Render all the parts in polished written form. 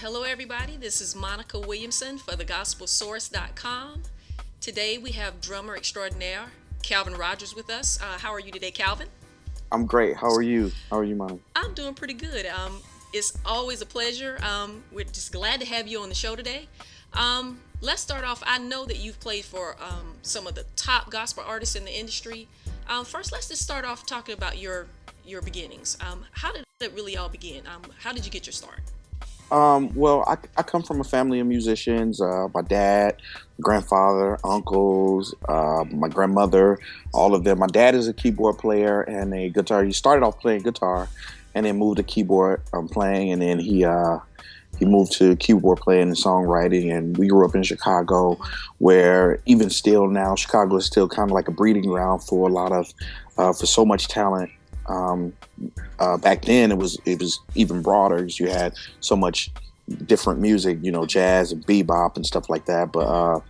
Hello, everybody. This is Monica Williamson for thegospelsource.com. Today we have drummer extraordinaire Calvin Rodgers with us. How are you today, Calvin? I'm great. How are you? How are you, Mom? I'm doing pretty good. It's always a pleasure. We're just glad to have you on the show today. Let's start off. I know that you've played for some of the top gospel artists in the industry. First, let's just start off talking about your beginnings. How did it really all begin? How did you get your start? I come from a family of musicians. My dad, grandfather, uncles, my grandmother, all of them. My dad is a keyboard player and a guitar. He started off playing guitar, and then moved to keyboard playing, and then he moved to keyboard playing and songwriting. And we grew up in Chicago, where even still now, Chicago is still kind of like a breeding ground for a lot of for so much talent. Um, Back then, it was even broader because you had so much different music, jazz and bebop and stuff like that. But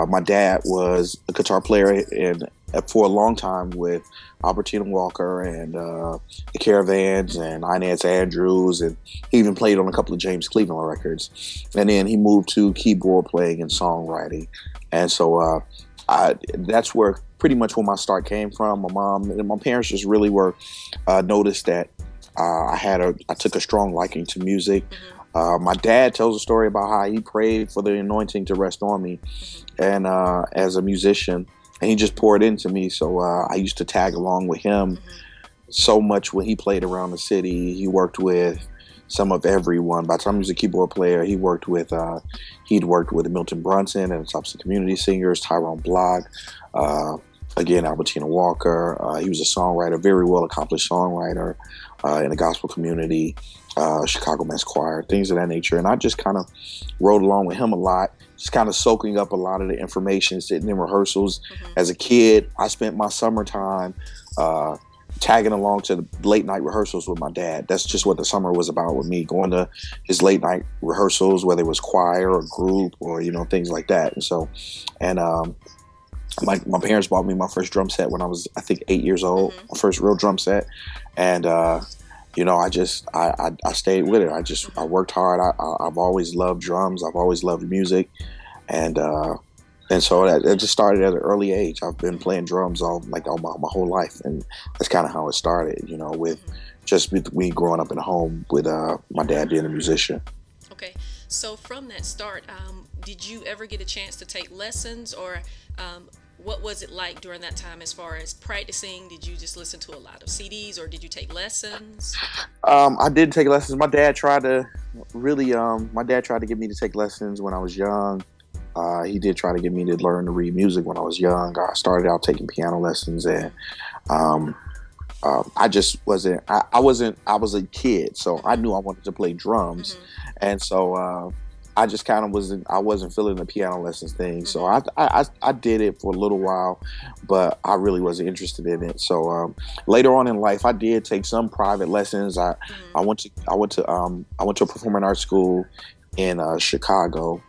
my dad was a guitar player and for a long time with Albertina Walker and the Caravans and Inez Andrews, and he even played on a couple of James Cleveland records. And then he moved to keyboard playing and songwriting, and so that's where pretty much where my start came from. My mom and my parents just really were noticed that I took a strong liking to music. My dad tells a story about how he prayed for the anointing to rest on me, and as a musician, and he just poured into me. So I used to tag along with him so much when he played around the city. He worked with some of everyone. By the time he was a keyboard player, he'd worked with Milton Brunson and the Thompson Community Singers, Tyrone Block, again Albertina Walker. He was a songwriter, very well accomplished songwriter in the gospel community, Chicago Men's Choir, things of that nature. And I just kind of rode along with him a lot, just kind of soaking up a lot of the information, sitting in rehearsals. As a kid, I spent my summertime tagging along to the late night rehearsals with my dad. That's just what the summer was about with me, going to his late night rehearsals, whether it was choir or group or things like that. And so, and my parents bought me my first drum set when I was, I think, 8 years old, my first real drum set. And I stayed with it. I worked hard. I've always loved drums. I've always loved music, and so it just started at an early age. I've been playing drums all my whole life, and that's kind of how it started. With me growing up in a home with my dad being a musician. Okay, so from that start, did you ever get a chance to take lessons, or what was it like during that time as far as practicing? Did you just listen to a lot of CDs, or did you take lessons? I did take lessons. My dad tried to get me to take lessons when I was young. He did try to get me to learn to read music when I was young. I started out taking piano lessons, and I just wasn't. I wasn't. I was a kid, so I knew I wanted to play drums, and so I just kind of wasn't. I wasn't feeling the piano lessons thing. So I did it for a little while, but I really wasn't interested in it. So later on in life, I did take some private lessons. I went to a performing arts school in Chicago.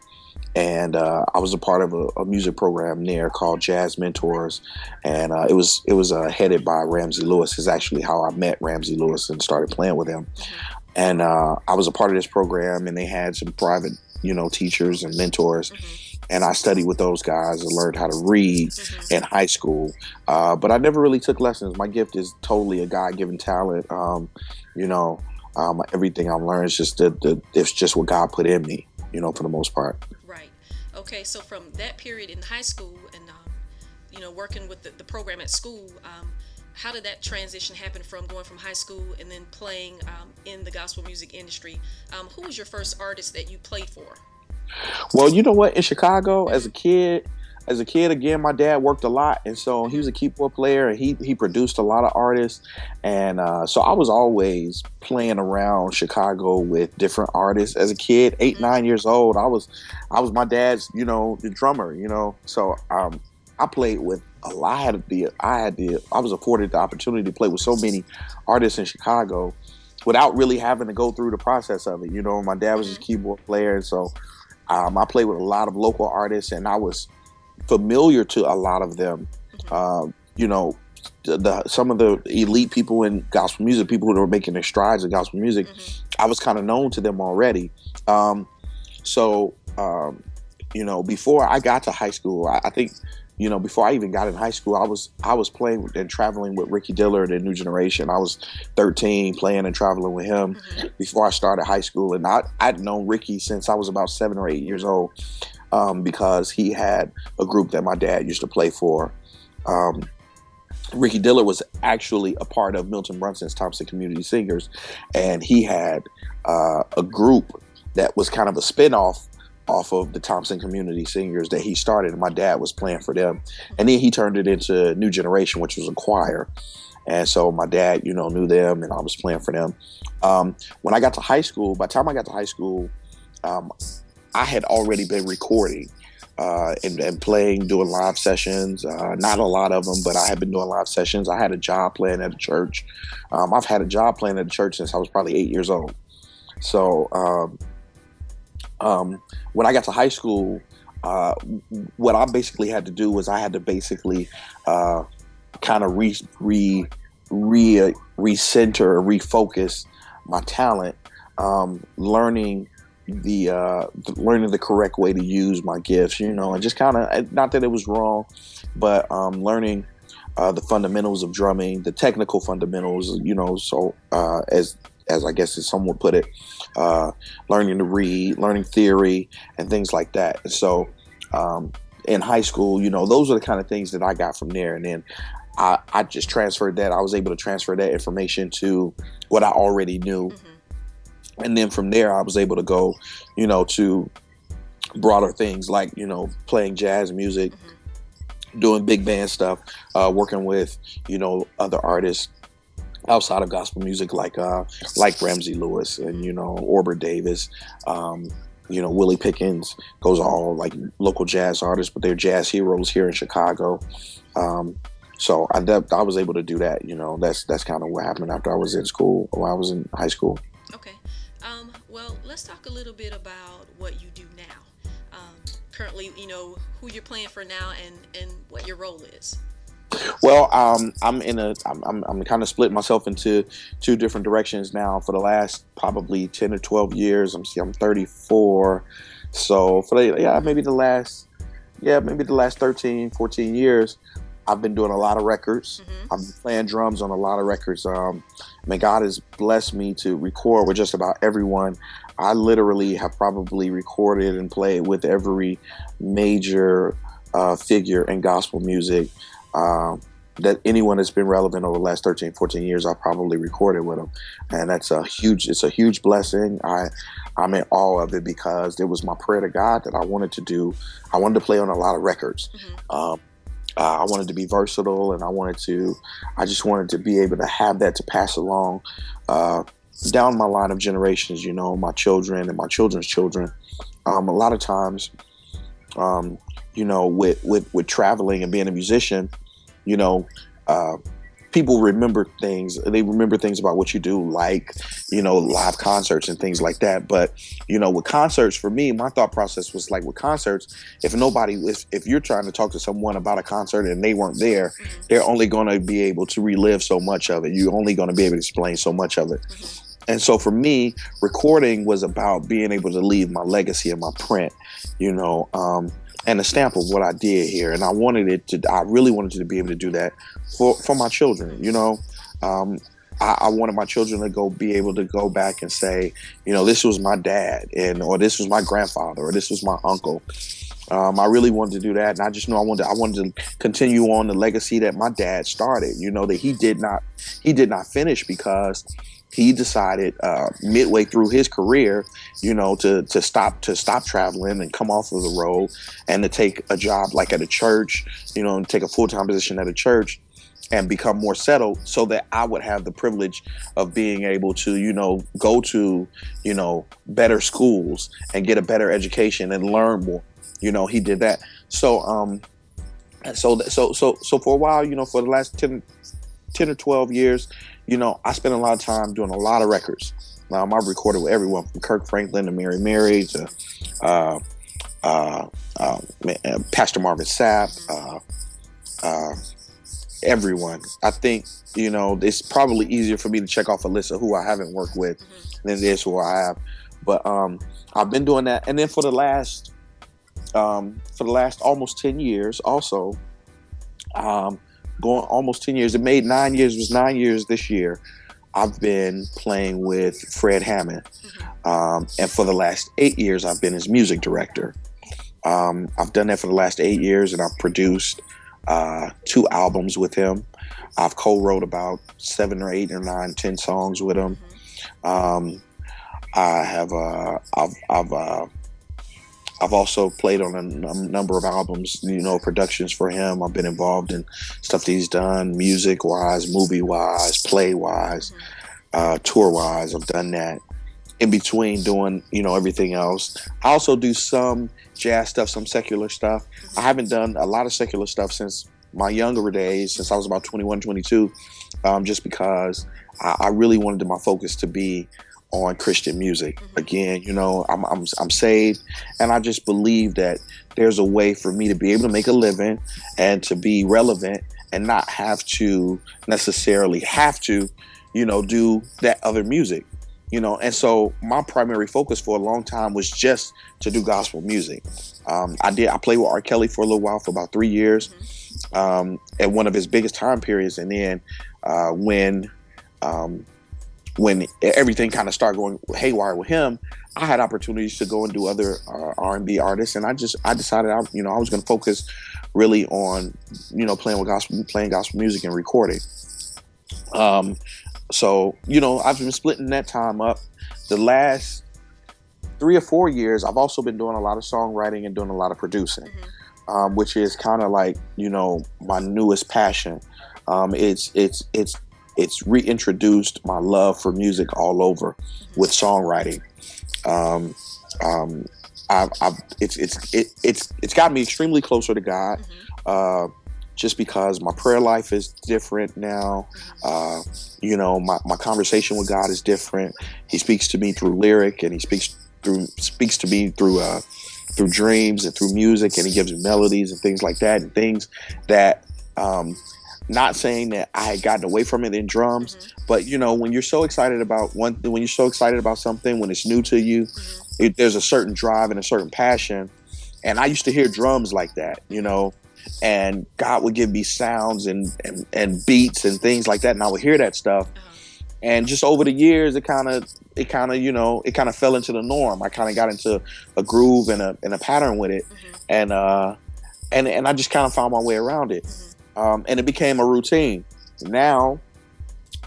And I was a part of a music program there called Jazz Mentors, and it was headed by Ramsey Lewis. Is actually how I met Ramsey Lewis and started playing with him. And I was a part of this program, and they had some private, teachers and mentors. And I studied with those guys and learned how to read in high school. But I never really took lessons. My gift is totally a God-given talent. Everything I've learned is just it's just what God put in me, for the most part. Right. Okay, so from that period in high school and working with the program at school, how did that transition happen from going from high school and then playing in the gospel music industry? Who was your first artist that you played for? Well, you know what? In Chicago, as a kid, again, my dad worked a lot, and so he was a keyboard player, and he produced a lot of artists, and so I was always playing around Chicago with different artists. As a kid, 8, 9 years old, I was my dad's, the drummer, So I played with a lot. I was afforded the opportunity to play with so many artists in Chicago without really having to go through the process of it. My dad was a keyboard player, and so I played with a lot of local artists, and I was familiar to a lot of them. some of the elite people in gospel music, people who were making their strides in gospel music, I was kind of known to them already. Um, so before I got to high school, I think before I even got in high school, I was playing and traveling with Ricky Dillard and New Generation. I was 13, playing and traveling with him before I started high school, and I'd known Ricky since I was about 7 or 8 years old, because he had a group that my dad used to play for. Ricky Dillard was actually a part of Milton Brunson's Thompson Community Singers, and he had a group that was kind of a spinoff off of the Thompson Community Singers that he started, and my dad was playing for them. And then he turned it into New Generation, which was a choir. And so my dad, knew them, and I was playing for them. When I got to high school, by the time I got to high school, I had already been recording and playing, doing live sessions. Not a lot of them, but I had been doing live sessions. I had a job playing at a church. I've had a job playing at a church since I was probably 8 years old. So when I got to high school, what I basically had to do was I had to basically kind of recenter, refocus my talent, learning the correct way to use my gifts, and just kind of, not that it was wrong, but learning the fundamentals of drumming, the technical fundamentals, so as I guess as some would put it, learning to read, learning theory, and things like that. And so in high school, those are the kind of things that I got from there. And then I just transferred that. I was able to transfer that information to what I already knew. And then from there, I was able to go, to broader things like, playing jazz music, doing big band stuff, working with, other artists outside of gospel music, like Ramsey Lewis and Orbert Davis, Willie Pickens, those are all like local jazz artists, but they're jazz heroes here in Chicago. So I was able to do that. That's kind of what happened after I was in school, or I was in high school. Okay. Well, let's talk a little bit about what you do now. Currently, who you're playing for now, and what your role is. Well, I'm kind of split myself into two different directions now for the last probably 10 or 12 years. I'm 34. So maybe the last 13, 14 years, I've been doing a lot of records. I've been playing drums on a lot of records. God has blessed me to record with just about everyone. I literally have probably recorded and played with every major figure in gospel music that anyone that's been relevant over the last 13, 14 years. I probably recorded with them, and it's a huge blessing. I'm in awe of it, because it was my prayer to God that I wanted to play on a lot of records. I wanted to be versatile, and I just wanted to be able to have that to pass along down my line of generations, my children and my children's children. A lot of times, with traveling and being a musician, people remember things. They remember things about what you do, like, live concerts and things like that. But, with concerts, for me, my thought process was like, with concerts, if you're trying to talk to someone about a concert and they weren't there, they're only going to be able to relive so much of it. You're only going to be able to explain so much of it. And so for me, recording was about being able to leave my legacy and my print, and a stamp of what I did here. And I really wanted to be able to do that for my children. I wanted my children to be able to go back and say, this was my dad, or this was my grandfather, or this was my uncle. I really wanted to do that, and I just knew I wanted to continue on the legacy that my dad started. That he did not finish, because he decided midway through his career, to stop traveling and come off of the road, and to take a job like at a church, and take a full-time position at a church, and become more settled, so that I would have the privilege of being able to, go to, better schools and get a better education and learn more. He did that. So for a while, for the last 10 or 12 years, I spent a lot of time doing a lot of records. I've recorded with everyone from Kirk Franklin to Mary to Pastor Marvin Sapp, everyone. I think, it's probably easier for me to check off a list of who I haven't worked with than it is who I have. But I've been doing that, and then for the last almost 10 years, also, going almost 10 years. It made 9 years. It was 9 years this year. I've been playing with Fred Hammond, and for the last 8 years, I've been his music director. I've done that for the last 8 years, and I've produced 2 albums with him. I've co-wrote about 7 or 8 or 9, 10 songs with him. Um, I have I've also played on a number of albums, productions for him. I've been involved in stuff that he's done, music wise, movie wise, play wise, tour wise. I've done that. In between doing, everything else, I also do some jazz stuff, some secular stuff. I haven't done a lot of secular stuff since my younger days, since I was about 21, 22, just because I really wanted my focus to be on Christian music. Again, I'm saved, and I just believe that there's a way for me to be able to make a living and to be relevant and not have to necessarily do that other music. And so my primary focus for a long time was just to do gospel music. I played with R. Kelly for a little while, for about 3 years, at one of his biggest time periods. And then when everything kind of started going haywire with him, I had opportunities to go and do other R&B artists, and I decided I was going to focus really on playing gospel music and recording. So I've been splitting that time up. The last 3 or 4 years, I've also been doing a lot of songwriting and doing a lot of producing, which is kind of like my newest passion. It's reintroduced my love for music all over with songwriting. It's got me extremely closer to God, just because my prayer life is different now. My conversation with God is different. He speaks to me through lyric, and he speaks to me through dreams and through music, and he gives me melodies and things like that, and things that. Not saying that I had gotten away from it in drums, but when you're so excited about something, when it's new to you, there's a certain drive and a certain passion. And I used to hear drums like that, and God would give me sounds and beats and things like that, and I would hear that stuff. And just over the years, it kind of fell into the norm. I kind of got into a groove and a pattern with it, and I just kind of found my way around it. And it became a routine. Now,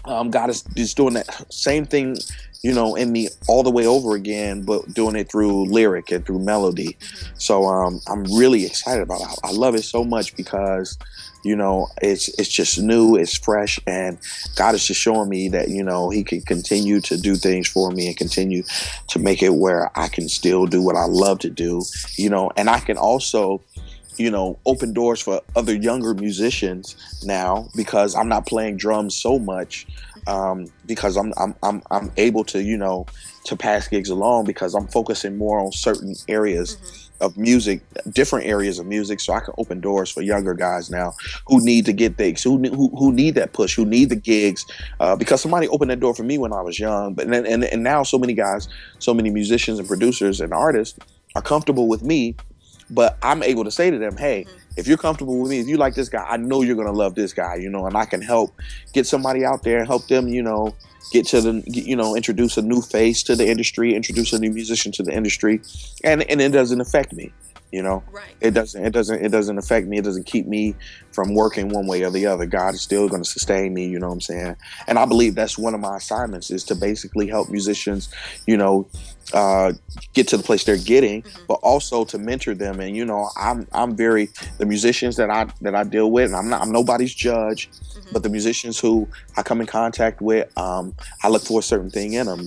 God is just doing that same thing, in me all the way over again, but doing it through lyric and through melody. So I'm really excited about it. I love it so much because, it's just new, it's fresh, and God is just showing me that, he can continue to do things for me and continue to make it where I can still do what I love to do, and I can also open doors for other younger musicians now, because I'm not playing drums so much, because I'm able to to pass gigs along, because I'm focusing more on certain areas of music, different areas of music, so I can open doors for younger guys now who need to get things, who need that push, who need the gigs, because somebody opened that door for me when I was young, but and now so many guys, so many musicians and producers and artists are comfortable with me. But I'm able to say to them, hey, if you're comfortable with me, if you like this guy, I know you're going to love this guy, and I can help get somebody out there and help them, introduce a new face to the industry, introduce a new musician to the industry. And it doesn't affect me. Right. It doesn't affect me. It doesn't keep me from working one way or the other. God is still going to sustain me. You know what I'm saying? And I believe that's one of my assignments, is to basically help musicians, get to the place they're getting, but also to mentor them. And I'm the musicians that I deal with, and I'm nobody's judge, but the musicians who I come in contact with, I look for a certain thing in them,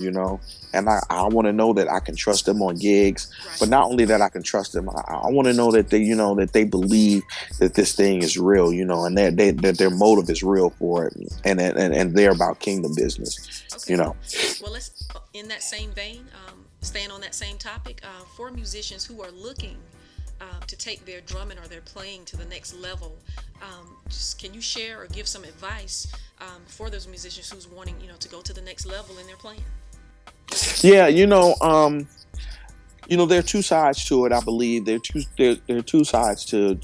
and I want to know that I can trust them on gigs, but not only that I can trust them, I want to know that they, that they believe that this thing is real, and that their motive is real for it, and they're about kingdom business, Okay. Well, let's, in that same vein, staying on that same topic, for musicians who are looking to take their drumming or their playing to the next level, Just can you share or give some advice for those musicians who's wanting, to go to the next level in their playing? Yeah, there are two sides to it. I believe there are two sides to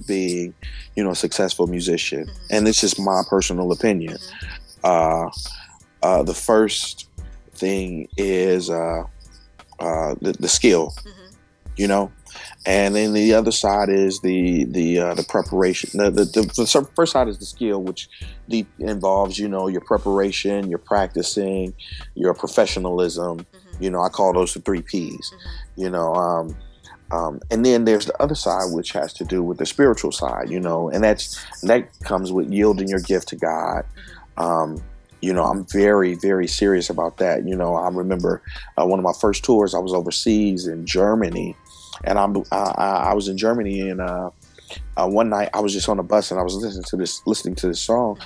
being, a successful musician, and Mm-hmm. this is my personal opinion. Mm-hmm. Uh, the first thing is the skill, Mm-hmm. you know, and then the other side is the preparation. The first side is the skill, which involves your preparation, your practicing, your professionalism. Mm-hmm. I call those the three P's. Mm-hmm. You know, and then there's the other side, which has to do with the spiritual side. And that comes with yielding your gift to God. Mm-hmm. Um, I'm very, very serious about that. I remember one of my first tours. I was overseas in Germany, and I was in Germany, and one night I was just on a bus and I was listening to this song,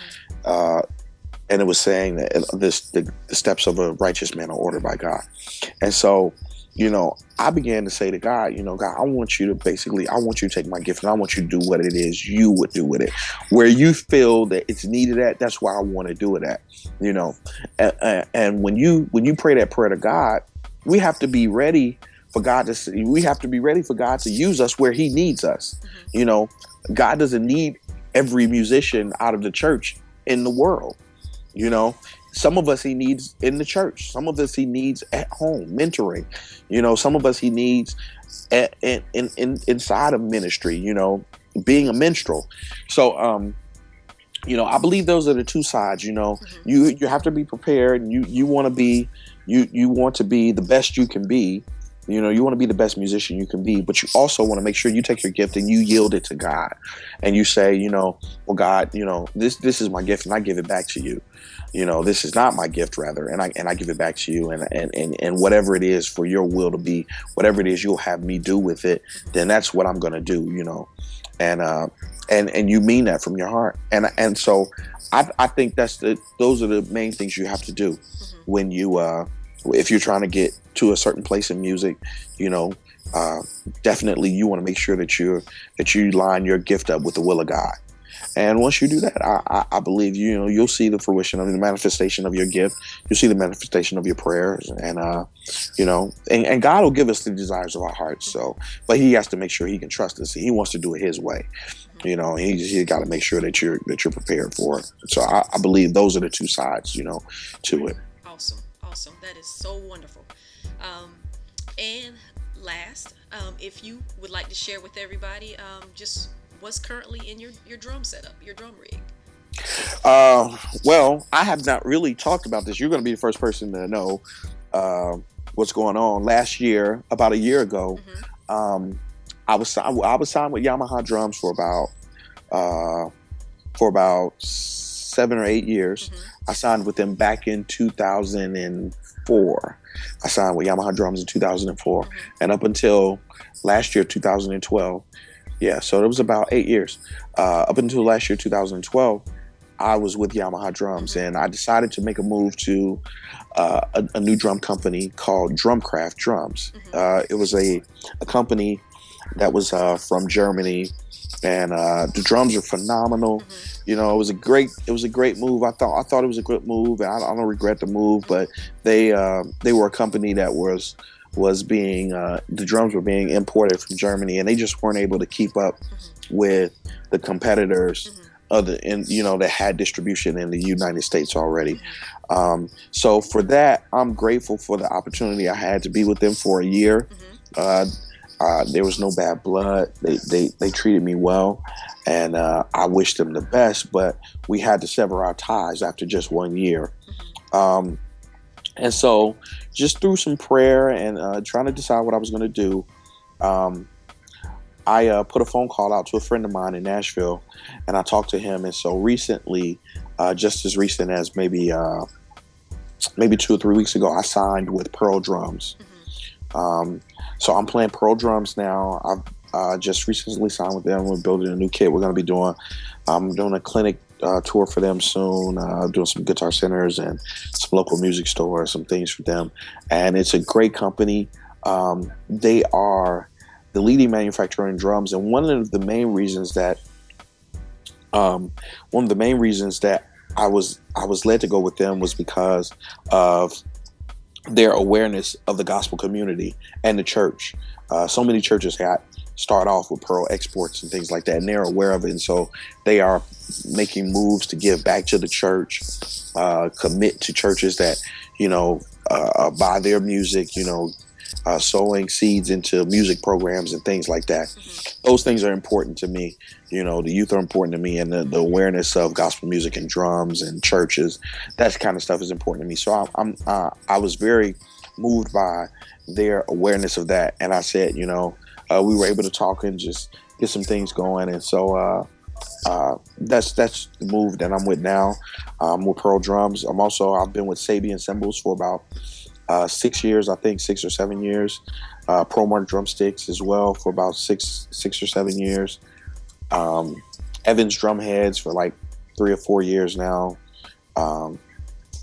uh, and it was saying that the steps of a righteous man are ordered by God, and so. I began to say to God, God, I want you to take my gift and I want you to do what it is you would do with it. Where you feel that it's needed at, that's where I want to do it at, and when you pray that prayer to God, we have to be ready for God we have to be ready for God to use us where he needs us. Mm-hmm. You know, God doesn't need every musician out of the church in the world. You know, some of us he needs in the church. Some of us he needs at home, mentoring. Some of us he needs inside of ministry. Being a minstrel. So, I believe those are the two sides. Mm-hmm. You have to be prepared, and you want to be you want to be the best you can be. You want to be the best musician you can be, but you also want to make sure you take your gift and you yield it to God, and you say, well, God, this is my gift, and I give it back to you. This is not my gift, rather, and I give it back to you, and whatever it is for your will to be, whatever it is you'll have me do with it, then that's what I'm gonna do. And you mean that from your heart, and so I think those are the main things you have to do Mm-hmm. when if you're trying to get to a certain place in music, uh, definitely you want to make sure that you line your gift up with the will of God. And once you do that, I believe you'll see the fruition of the manifestation of your gift. You'll see the manifestation of your prayers, and and God will give us the desires of our hearts. So, but He has to make sure He can trust us. He wants to do it His way. He got to make sure that you're prepared for it. So I believe those are the two sides, to it. Awesome, awesome. That is so wonderful. And last, if you would like to share with everybody, just what's currently in your drum setup, your drum rig. Well, I have not really talked about this. You're going to be the first person to know what's going on. Last year, about a year ago, Mm-hmm. I was signed with Yamaha drums for about 7 or 8 years. Mm-hmm. I signed with them back in 2004. I signed with Yamaha drums in 2004, Mm-hmm. and up until last year, 2012. Yeah, so it was about 8 years. Up until last year, 2012, I was with Yamaha drums, Mm-hmm. and I decided to make a move to a new drum company called Drumcraft Drums. Mm-hmm. It was a company that was from Germany, and the drums are phenomenal. Mm-hmm. It was a great move. I thought it was a good move, and I don't regret the move. But they were a company that was being the drums were being imported from Germany, and they just weren't able to keep up Mm-hmm. with the competitors Mm-hmm. that had distribution in the United States already. Mm-hmm. So for that, I'm grateful for the opportunity I had to be with them for a year. Mm-hmm. There was no bad blood. They treated me well, and I wished them the best. But we had to sever our ties after just 1 year. Mm-hmm. And so, just through some prayer and trying to decide what I was going to do, I put a phone call out to a friend of mine in Nashville, and I talked to him. And so recently, just as recent as maybe 2 or 3 weeks ago, I signed with Pearl Drums. Mm-hmm. So I'm playing Pearl Drums now. I've just recently signed with them. We're building a new kit. We're going to be doing. I'm doing a clinic tour for them soon. Doing some guitar centers and some local music stores, some things for them. And it's a great company. They are the leading manufacturer in drums, and one of the main reasons that One of the main reasons that I was led to go with them was because of their awareness of the gospel community and the church. So many churches start off with pearl exports and things like that, and they're aware of it, and so they are making moves to give back to the church, commit to churches that buy their music, sowing seeds into music programs and things like that. Those things are important to me. The youth are important to me, and the awareness of gospel music and drums and churches, that kind of stuff is important to me. So I was very moved by their awareness of that, and I said, we were able to talk and just get some things going, and so that's the move that I'm with now. With Pearl Drums. I've been with Sabian Cymbals for about 6 years, I think 6 or 7 years. Pro Mark Drumsticks as well for about six or 7 years. Evans Drumheads for like 3 or 4 years now. Um,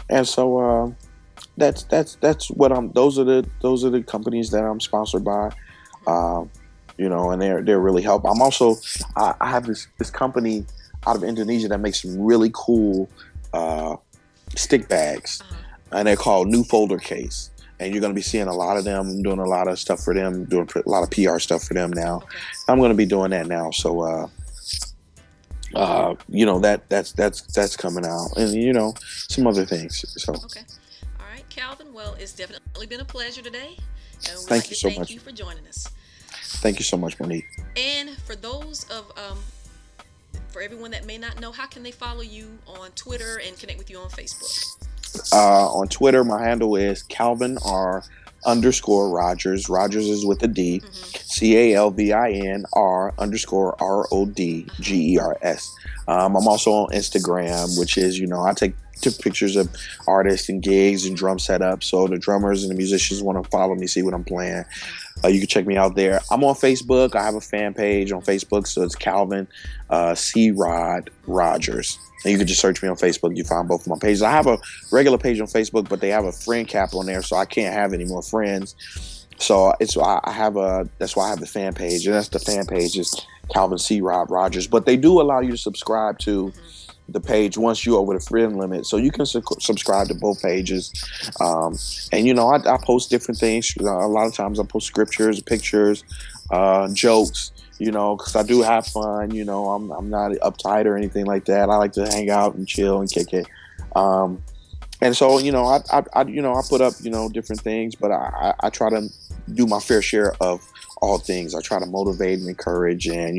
and so that's what I'm. Those are the companies that I'm sponsored by. Um, and they're really help. I have this company out of Indonesia that makes some really cool uh, stick bags, and they're called New Folder Case. And you're going to be seeing a lot of them. I'm doing a lot of stuff for them, doing a lot of PR stuff for them now. Okay. I'm going to be doing that now. So, that's coming out, and some other things. So, Okay. All right, Calvin. Well, it's definitely been a pleasure today, and we'd thank like you to so thank much. you for joining us. Thank you so much, Monique. And for everyone that may not know, how can they follow you on Twitter and connect with you on Facebook? On Twitter, my handle is Calvin R underscore Rodgers. Rodgers is with a D. CALVINR underscore RODGERS. I'm also on Instagram, which is, I took pictures of artists and gigs and drum setups. So the drummers and the musicians want to follow me, see what I'm playing. You can check me out there. I'm on Facebook. I have a fan page on Facebook. So it's Calvin C. Rod Rodgers. And you can just search me on Facebook. You find both of my pages. I have a regular page on Facebook, but they have a friend cap on there, so I can't have any more friends. So that's why I have the fan page, and that's the fan page is Calvin C. Rod Rodgers. But they do allow you to subscribe to the page once you're over the friend limit, so you can subscribe to both pages. And I post different things. A lot of times I post scriptures, pictures, jokes. Because I do have fun. I'm not uptight or anything like that. I like to hang out and chill and kick it. And so I put up different things, but I try to do my fair share of all things. I try to motivate and encourage, and